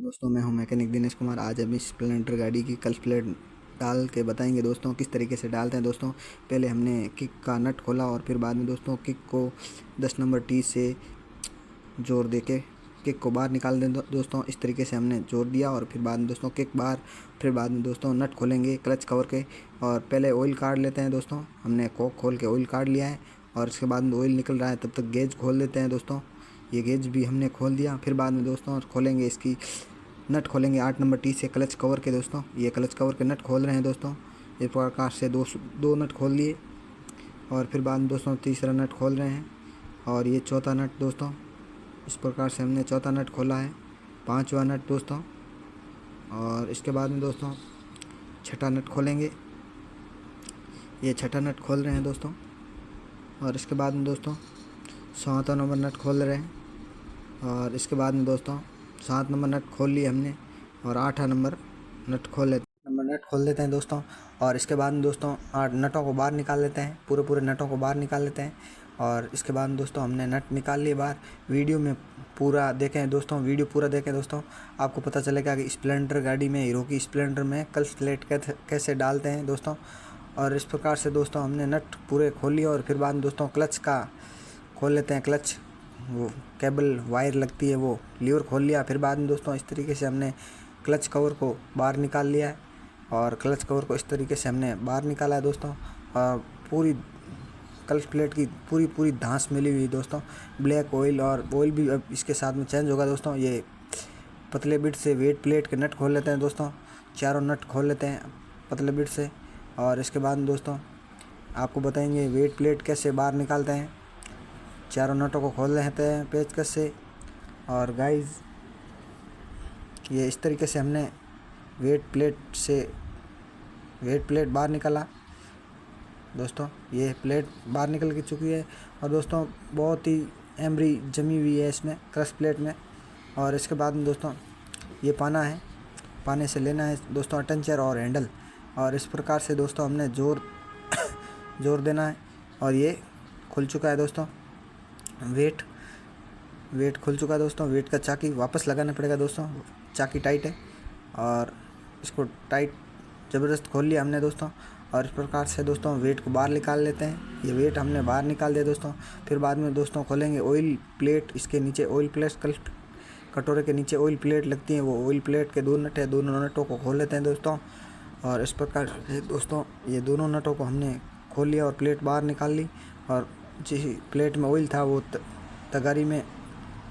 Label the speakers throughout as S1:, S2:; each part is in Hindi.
S1: दोस्तों मैं हूं मैकेनिक दिनेश कुमार। आज हम इस स्प्लेंडर गाड़ी की क्लच प्लेट डाल के बताएंगे दोस्तों किस तरीके से डालते हैं। दोस्तों पहले हमने किक का नट खोला और फिर बाद में दोस्तों किक को 10 नंबर टी से जोर दे के किक को बाहर निकाल दें। दोस्तों इस तरीके से हमने जोर दिया और फिर बाद में दोस्तों किक बाहर, फिर बाद में दोस्तों नट खोलेंगे क्लच कवर के और पहले ऑयल काट लेते हैं। दोस्तों हमने कॉक खोल के ऑयल काट लिया है और इसके बाद में ऑयल निकल रहा है, तब तक गेज खोल देते हैं। दोस्तों ये गेज भी हमने खोल दिया। फिर बाद में दोस्तों खोलेंगे इसकी नट खोलेंगे 8 नंबर टी से क्लच कवर के। दोस्तों ये क्लच कवर के नट खोल रहे हैं। दोस्तों इस प्रकार से दो नट खोल लिए और फिर बाद में दोस्तों तीसरा नट खोल रहे हैं और ये चौथा नट। दोस्तों इस प्रकार से हमने चौथा नट खोला है, पांचवा नट दोस्तों। और इसके बाद में दोस्तों छठा नट खोलेंगे, ये छठा नट खोल रहे हैं दोस्तों। और इसके बाद में दोस्तों 7वां नंबर नट खोल रहे हैं और इसके बाद में दोस्तों 7 नंबर नट खोल लिए हमने और 8वां नंबर नट खोल लेते हैं दोस्तों। और इसके बाद में दोस्तों 8 नटों को बाहर निकाल लेते हैं, पूरे नटों को बाहर निकाल लेते हैं। और इसके बाद में दोस्तों हमने नट निकाल लिए बाहर। वीडियो में पूरा देखें दोस्तों, वीडियो पूरा देखें दोस्तों, आपको पता चलेगा कि स्प्लेंडर गाड़ी में, हीरो की स्प्लेंडर में क्लच प्लेट कैसे डालते हैं दोस्तों। और इस प्रकार से दोस्तों हमने नट पूरे खोल लिए और फिर बाद में दोस्तों क्लच का खोल लेते हैं। क्लच वो केबल वायर लगती है वो लीवर खोल लिया। फिर बाद में दोस्तों इस तरीके से हमने क्लच कवर को बाहर निकाल लिया है और क्लच कवर को इस तरीके से हमने बाहर निकाला है दोस्तों। और पूरी क्लच प्लेट की पूरी धांस मिली हुई दोस्तों। ब्लैक ऑयल और ऑयल भी अब इसके साथ में चेंज होगा दोस्तों। ये पतले बिट से वेट प्लेट के नट खोल लेते हैं दोस्तों, चारों नट खोल लेते हैं पतले बिट से। और इसके बाद में दोस्तों आपको बताएंगे वेट प्लेट कैसे बाहर निकालते हैं। चारों नटों को खोल लेते हैं पेचकस से। और गाइस ये इस तरीके से हमने वेट प्लेट बाहर निकाला दोस्तों। ये प्लेट बाहर निकल के चुकी है और दोस्तों बहुत ही एम्बरी जमी हुई है इसमें क्लच प्लेट में। और इसके बाद में दोस्तों ये पाना है, पाने से लेना है दोस्तों अटेंचर और हैंडल। और इस प्रकार से दोस्तों हमने जोर देना है और ये खुल चुका है दोस्तों। वेट खुल चुका है दोस्तों। वेट का चाकी वापस लगाना पड़ेगा दोस्तों, चाकी टाइट है और इसको टाइट ज़बरदस्त खोल लिया हमने दोस्तों। और इस प्रकार से दोस्तों वेट को बाहर निकाल लेते हैं। ये वेट हमने बाहर निकाल दिया दोस्तों। फिर बाद में दोस्तों खोलेंगे ऑयल प्लेट। इसके नीचे ऑयल प्लेट, कटोरे के नीचे ऑयल प्लेट लगती है, वो ऑयल प्लेट के 2 नट है, दोनों नटों को खोल लेते हैं दोस्तों। और इस प्रकार से दोस्तों ये दोनों नटों को हमने खोल लिया और प्लेट बाहर निकाल ली। और जिस प्लेट में ऑयल था वो तगारी में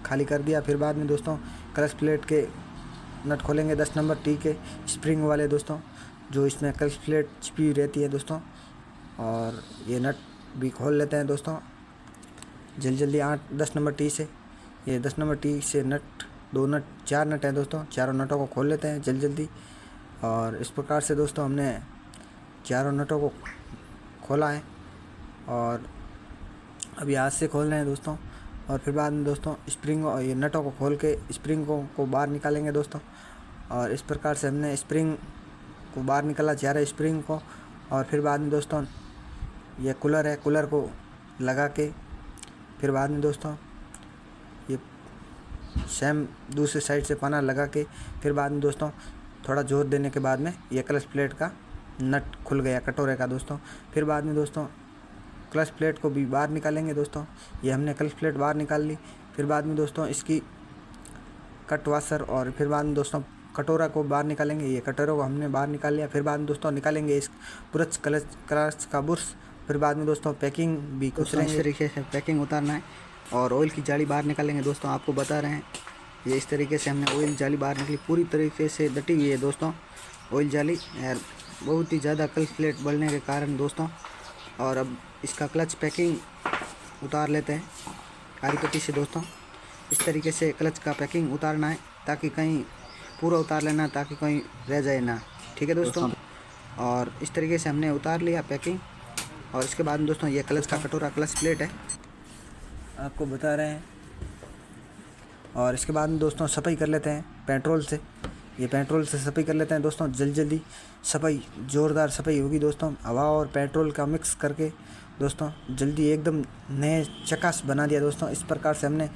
S1: खाली कर दिया। फिर बाद में दोस्तों क्लच प्लेट के नट खोलेंगे 10 नंबर टी के स्प्रिंग वाले दोस्तों, जो इसमें क्लच प्लेट छिपी चाहती है दोस्तों। और ये नट भी खोल लेते हैं दोस्तों जल्दी 10 नंबर टी से। ये 10 नंबर टी से नट 4 नट हैं दोस्तों, चारों नटों को खोल लेते हैं जल्दी। और इस प्रकार से दोस्तों हमने चारों नटों को खोला है और अभी हाथ से खोल रहे हैं दोस्तों। और फिर बाद में दोस्तों स्प्रिंग और ये नटों को खोल के स्प्रिंग को बाहर निकालेंगे दोस्तों। और इस प्रकार से हमने स्प्रिंग को बाहर निकाला, चारों स्प्रिंग को। और फिर बाद में दोस्तों ये कूलर है, कूलर को लगा के फिर बाद में दोस्तों ये सेम दूसरी साइड से पाना लगा के फिर बाद में दोस्तों थोड़ा जोर देने के बाद में ये क्लच प्लेट का नट खुल गया कटोरे का दोस्तों। फिर बाद में दोस्तों क्लच प्लेट को भी बाहर निकालेंगे दोस्तों। ये हमने क्लच प्लेट बाहर निकाल ली। फिर बाद में दोस्तों इसकी कट वाशर और फिर बाद में दोस्तों कटोरा को बाहर निकालेंगे। ये कटोरे को हमने बाहर निकाल लिया। फिर बाद में दोस्तों निकालेंगे इस ब्रश क्लच का बुर्श। फिर बाद में दोस्तों पैकिंग भी कुछ इस तरीके से पैकिंग उतारना है और ऑयल की जाली बाहर निकालेंगे दोस्तों। आपको बता रहे हैं ये इस तरीके से हमने ऑयल जाली बाहर निकली, पूरी तरीके से डटी हुई है दोस्तों ऑयल जाली। बहुत ही ज़्यादा क्लच प्लेट बढ़ने के कारण दोस्तों। और अब इसका क्लच पैकिंग उतार लेते हैं आरी पट्टी से दोस्तों। इस तरीके से क्लच का पैकिंग उतारना है ताकि कहीं पूरा उतार लेना ताकि कहीं रह जाए ना, ठीक है दोस्तों। और इस तरीके से हमने उतार लिया पैकिंग। और इसके बाद में दोस्तों ये क्लच का कटोरा क्लच प्लेट है, आपको बता रहे हैं। और इसके बाद में दोस्तों सफाई कर लेते हैं पेट्रोल से। ये पेट्रोल से सफाई कर लेते हैं दोस्तों जल्दी सफाई, ज़ोरदार सफाई होगी दोस्तों। हवा और पेट्रोल का मिक्स करके दोस्तों जल्दी एकदम नए चकास बना दिया दोस्तों। इस प्रकार से हमने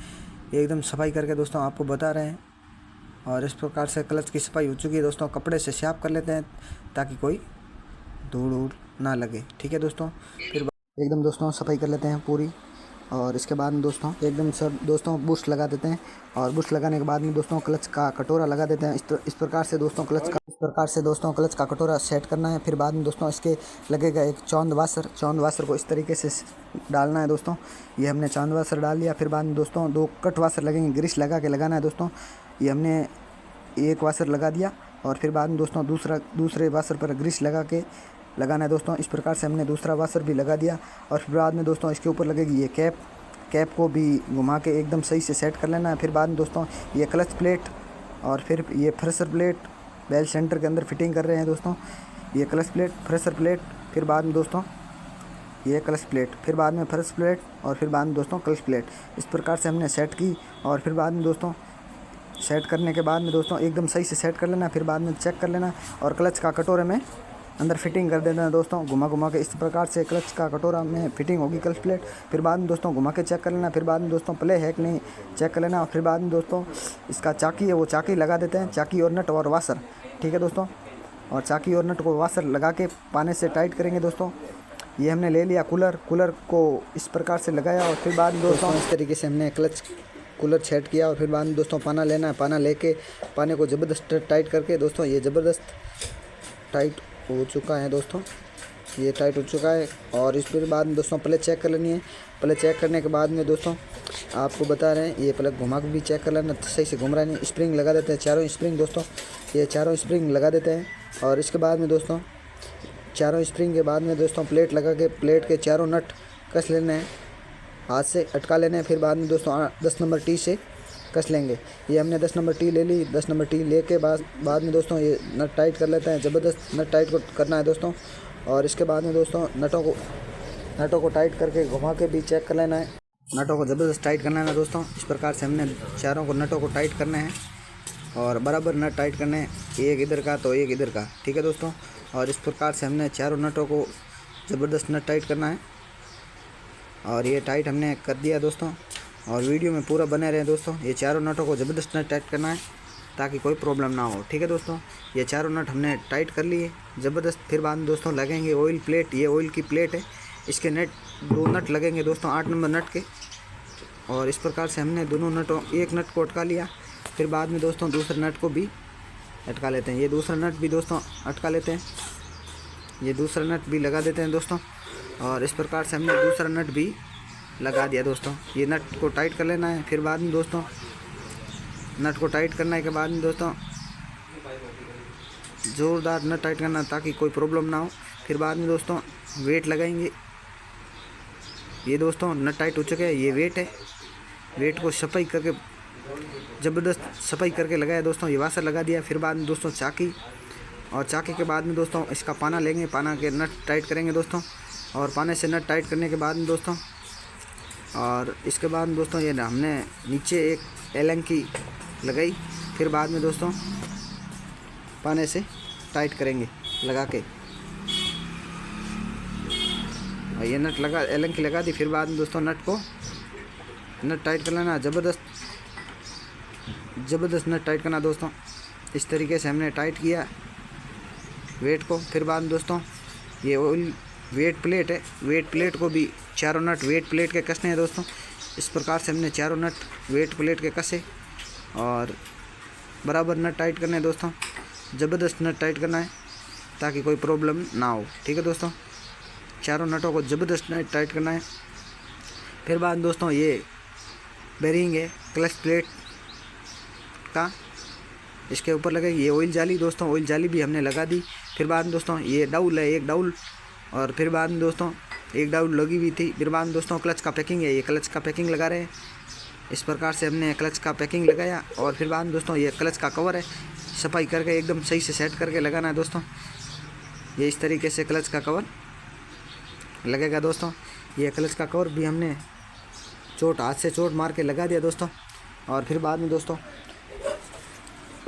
S1: एकदम सफाई करके दोस्तों आपको बता रहे हैं। और इस प्रकार से क्लच की सफाई हो चुकी है दोस्तों। कपड़े से साफ कर लेते हैं ताकि कोई धूल वूल ना लगे। ठीक है दोस्तों, फिर एकदम दोस्तों सफाई कर लेते हैं पूरी। और इसके बाद में दोस्तों एकदम सब दोस्तों बूस्ट लगा देते हैं। और बूस्ट लगाने के बाद में दोस्तों क्लच का कटोरा लगा देते हैं। इस प्रकार से दोस्तों क्लच का कटोरा सेट करना है। फिर बाद में दोस्तों इसके लगेगा एक चांद वाशर को इस तरीके से डालना है दोस्तों। ये हमने चांद वाशर डाल दिया। फिर बाद में दोस्तों 2 कट वाशर लगेंगे, ग्रीस लगा के लगाना है दोस्तों। ये हमने एक वाशर लगा दिया और फिर बाद में दोस्तों दूसरे वाशर पर ग्रीस लगा के लगाना है दोस्तों। इस प्रकार से हमने दूसरा वाशर भी लगा दिया। और फिर बाद में दोस्तों इसके ऊपर लगेगी ये कैप को भी घुमा के एकदम सही से सेट कर लेना है। फिर बाद में दोस्तों ये क्लच प्लेट और फिर ये फ्रेशर प्लेट बेल सेंटर के अंदर फिटिंग कर रहे हैं दोस्तों। ये क्लच प्लेट, फ्रेशर प्लेट, फिर बाद में दोस्तों ये क्लच प्लेट, फिर बाद में फ्रेश प्लेट और फिर बाद में दोस्तों क्लच प्लेट। इस प्रकार से हमने सेट की। और फिर बाद में दोस्तों सेट करने के बाद में दोस्तों एकदम सही से सेट कर लेना। फिर बाद में चेक कर लेना और क्लच का कटोरे में अंदर फिटिंग कर देना है दोस्तों। घुमा के इस प्रकार से क्लच का कटोरा में फिटिंग होगी क्लच प्लेट। फिर बाद में दोस्तों घुमा के चेक कर लेना। फिर बाद में दोस्तों प्ले है कि नहीं चेक कर लेना। और फिर बाद में दोस्तों इसका चाकी है वो चाकी लगा देते हैं, चाकी और नट और वाशर। ठीक है दोस्तों, और चाकी और नट को वाशर लगा के पाने से टाइट करेंगे दोस्तों। ये हमने ले लिया कूलर को इस प्रकार से लगाया। और फिर बाद में दोस्तों इस तरीके से हमने कूलर सेट किया। और फिर बाद में दोस्तों पाना लेना है, पाना लेके पाने को ज़बरदस्त टाइट करके दोस्तों ये ज़बरदस्त टाइट हो चुका है दोस्तों, ये टाइट हो चुका है। और इस फिर बाद में दोस्तों प्लग चेक कर लेनी है। प्लग चेक करने के बाद में दोस्तों आपको बता रहे हैं ये प्लग घुमा के भी चेक कर लेना, सही से घूम रहा नहीं। स्प्रिंग लगा देते हैं, चारों स्प्रिंग दोस्तों, ये चारों स्प्रिंग लगा देते हैं। और इसके बाद में दोस्तों चारों स्प्रिंग के बाद में दोस्तों प्लेट लगा के प्लेट के चारों नट कस लेने हैं, हाथ से अटका लेने हैं। फिर बाद में दोस्तों 10 नंबर टी से कस लेंगे। ये हमने 10 नंबर टी ले ली। 10 नंबर टी ले के बाद में दोस्तों ये नट टाइट कर लेते हैं। ज़बरदस्त नट टाइट को करना है दोस्तों। और इसके बाद में दोस्तों नटों को टाइट करके घुमा के भी चेक कर लेना है। नटों को ज़बरदस्त टाइट करना है दोस्तों। इस प्रकार से हमने चारों को नटों को टाइट करना है और बराबर नट टाइट करने हैं, एक इधर का तो एक इधर का। ठीक है दोस्तों, और इस प्रकार से हमने चारों नटों को ज़बरदस्त नट टाइट करना है। और ये टाइट हमने कर दिया दोस्तों। और वीडियो में पूरा बने रहे दोस्तों। ये चारों नटों को ज़बरदस्त नट टाइट करना है ताकि कोई प्रॉब्लम ना हो। ठीक है दोस्तों, ये चारों नट हमने टाइट कर लिए ज़बरदस्त। फिर बाद में दोस्तों लगेंगे ऑयल प्लेट, ये ऑयल की प्लेट है, इसके 2 नट लगेंगे दोस्तों 8 नंबर नट के। और इस प्रकार से हमने दोनों नटों एक नट को अटका लिया। फिर बाद में दोस्तों दूसरे नट को भी अटका लेते हैं। ये दूसरा नट भी दोस्तों अटका लेते हैं, ये दूसरा नट भी लगा देते हैं दोस्तों। और इस प्रकार से हमने दूसरा नट भी लगा दिया दोस्तों। ये नट को टाइट कर लेना है। फिर बाद में दोस्तों नट को टाइट करने के बाद में दोस्तों ज़ोरदार नट टाइट करना ताकि कोई प्रॉब्लम ना हो। फिर बाद में दोस्तों वेट लगाएंगे। ये दोस्तों नट टाइट हो चुके हैं, ये वेट है, वेट को सफाई करके ज़बरदस्त सफाई करके लगाया दोस्तों। ये वाशर लगा दिया। फिर बाद में दोस्तों चाकी, और चाकी के बाद में दोस्तों इसका पाना लेंगे, पाना के नट टाइट करेंगे दोस्तों। और पाने से नट टाइट करने के बाद में दोस्तों और इसके बाद में दोस्तों ये हमने नीचे एक एलन की लगाई। फिर बाद में दोस्तों पाने से टाइट करेंगे लगा के। और ये नट लगा एलन की लगा दी। फिर बाद में दोस्तों नट टाइट कर लेना, ज़बरदस्त नट टाइट करना दोस्तों। इस तरीके से हमने टाइट किया वेट को। फिर बाद में दोस्तों ये ऑयल वेट प्लेट है, वेट प्लेट को भी चारों नट वेट प्लेट के कसने हैं दोस्तों। इस प्रकार से हमने चारों नट वेट प्लेट के कसे और बराबर नट टाइट करने हैं दोस्तों। ज़बरदस्त नट टाइट करना है ताकि कोई प्रॉब्लम ना हो। ठीक है दोस्तों, चारों नटों को ज़बरदस्त नट टाइट करना है। फिर बाद में दोस्तों ये बेरिंग है क्लच प्लेट का, इसके ऊपर लगेगी ये ऑयल जाली दोस्तों। ऑयल जाली भी हमने लगा दी। फिर बाद में दोस्तों ये डाउल है, एक डाउल, और फिर बाद में दोस्तों एक डाउल लगी हुई थी। फिर बाद में दोस्तों क्लच का पैकिंग है, ये क्लच का पैकिंग लगा रहे हैं। इस प्रकार से हमने क्लच का पैकिंग लगाया। और फिर बाद में दोस्तों ये क्लच का कवर है, सफाई करके एकदम सही से सेट करके लगाना है दोस्तों। ये इस तरीके से क्लच का कवर लगेगा दोस्तों। ये क्लच का कवर भी हमने हाथ से चोट मार के लगा दिया दोस्तों। और फिर बाद में दोस्तों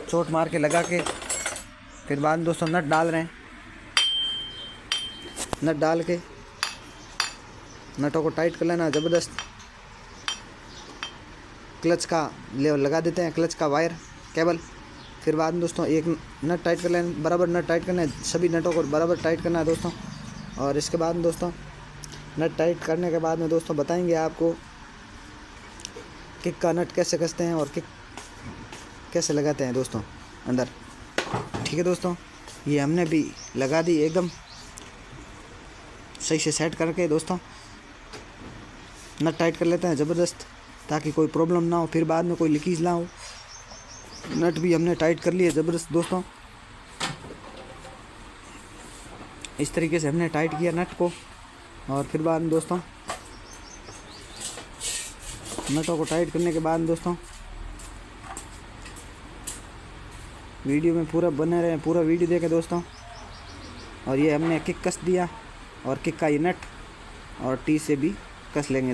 S1: चोट मार के लगा के फिर बाद में दोस्तों नट डाल रहे हैं। नट डाल के नटों को टाइट कर लेना ज़बरदस्त। क्लच का लेवल लगा देते हैं, क्लच का वायर केबल फिर बाद में दोस्तों एक नट टाइट कर लेना, बराबर नट टाइट करना है, सभी नटों को बराबर टाइट करना है दोस्तों। और इसके बाद में दोस्तों नट टाइट करने के बाद में दोस्तों बताएंगे आपको किक का नट कैसे कसते हैं और किक कैसे लगाते हैं दोस्तों अंदर। ठीक है दोस्तों, ये हमने भी लगा दी एकदम सही से सेट करके दोस्तों। नट टाइट कर लेते हैं ज़बरदस्त, ताकि कोई प्रॉब्लम ना हो, फिर बाद में कोई लीकेज ना हो। नट भी हमने टाइट कर लिए ज़बरदस्त दोस्तों। इस तरीके से हमने टाइट किया नट को। और फिर बाद में दोस्तों नटों को टाइट करने के बाद दोस्तों वीडियो में पूरा बने रहे, पूरा वीडियो देखें दोस्तों। और ये हमने किक कस दिया और किक का ये नट और टी से भी कस लेंगे।